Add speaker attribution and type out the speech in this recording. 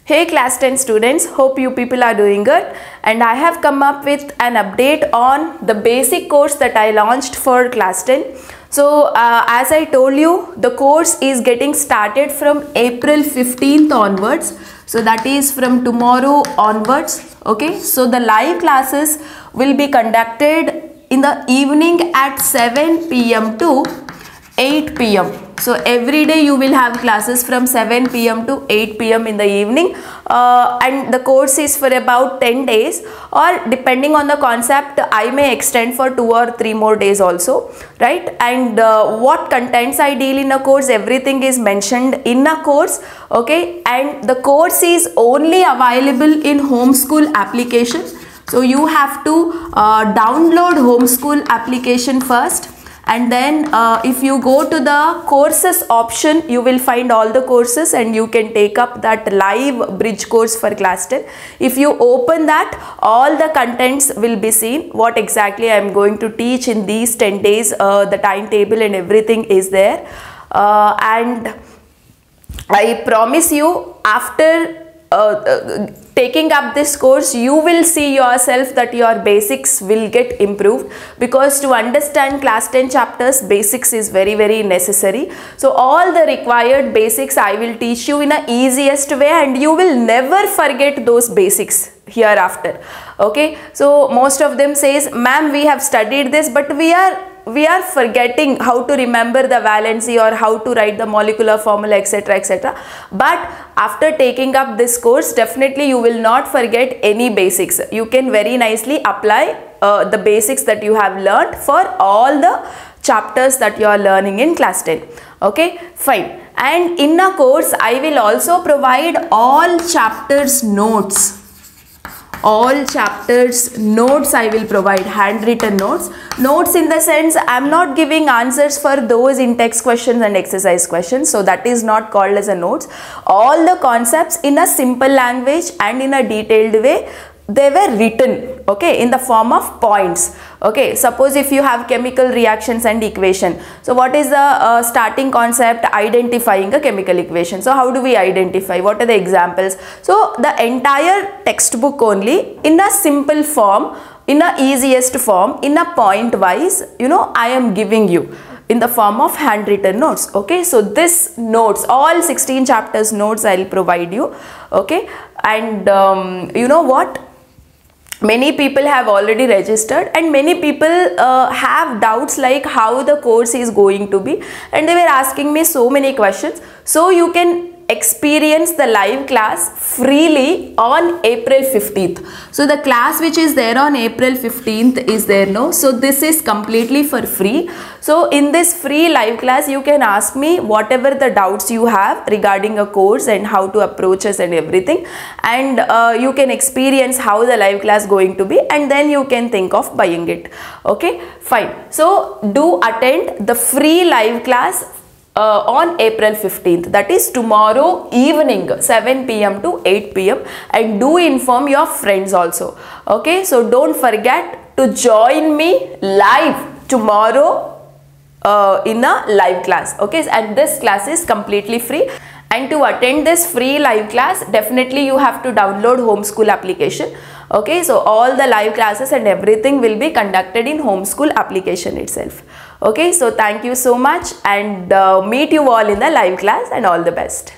Speaker 1: Hey class 10 students, hope you people are doing good, and I have come up with an update on the basic course that I launched for class 10. So as I told you, the course is getting started from April 15th onwards. So that is from tomorrow onwards. Okay, so the live classes will be conducted in the evening at 7 p.m. to 8 p.m. So every day you will have classes from 7 p.m. to 8 p.m. in the evening, and the course is for about 10 days, or depending on the concept I may extend for 2 or 3 more days also, right? And what contents I deal in a course, everything is mentioned in a course, okay? And the course is only available in Homeschool application. So you have to download Homeschool application first. And then if you go to the courses option, you will find all the courses and you can take up that live bridge course for class 10. If you open that, all the contents will be seen. What exactly I am going to teach in these 10 days, the timetable and everything is there. And I promise you, after taking up this course, you will see yourself that your basics will get improved, because to understand class 10 chapters, basics is very necessary. So all the required basics I will teach you in the easiest way, and you will never forget those basics hereafter. Okay, so most of them says, ma'am, we have studied this, but we are forgetting how to remember the valency or how to write the molecular formula, etc, etc. But after taking up this course, definitely you will not forget any basics. You can very nicely apply the basics that you have learned for all the chapters that you are learning in class 10. Okay, fine. And in a course, I will also provide all chapters notes. All chapters notes I will provide, handwritten notes. Notes in the sense, I am not giving answers for those in text questions and exercise questions. So that is not called as a notes. All the concepts in a simple language and in a detailed way, they were written, okay, in the form of points. Okay, suppose if you have chemical reactions and equation. So what is the starting concept? Identifying a chemical equation. So how do we identify? What are the examples? So the entire textbook only in a simple form, in a easiest form, in a point wise, I am giving you in the form of handwritten notes. Okay, so this notes, all 16 chapters notes I will provide you. Okay, and you know what? Many people have already registered, and many people have doubts like how the course is going to be, and they were asking me so many questions. So you can experience the live class freely on April 15th. So the class which is there on April 15th is there now. So this is completely for free. So in this free live class, you can ask me whatever the doubts you have regarding a course and how to approach us and everything. And you can experience how the live class going to be, and then you can think of buying it. Okay, fine. So do attend the free live class on April 15th, that is tomorrow evening 7 p.m. to 8 p.m. and do inform your friends also. Okay, so don't forget to join me live tomorrow in a live class. Okay, and this class is completely free. And to attend this free live class, definitely you have to download Homeschool application. Okay, so all the live classes and everything will be conducted in Homeschool application itself. Okay, so thank you so much, and meet you all in the live class, and all the best.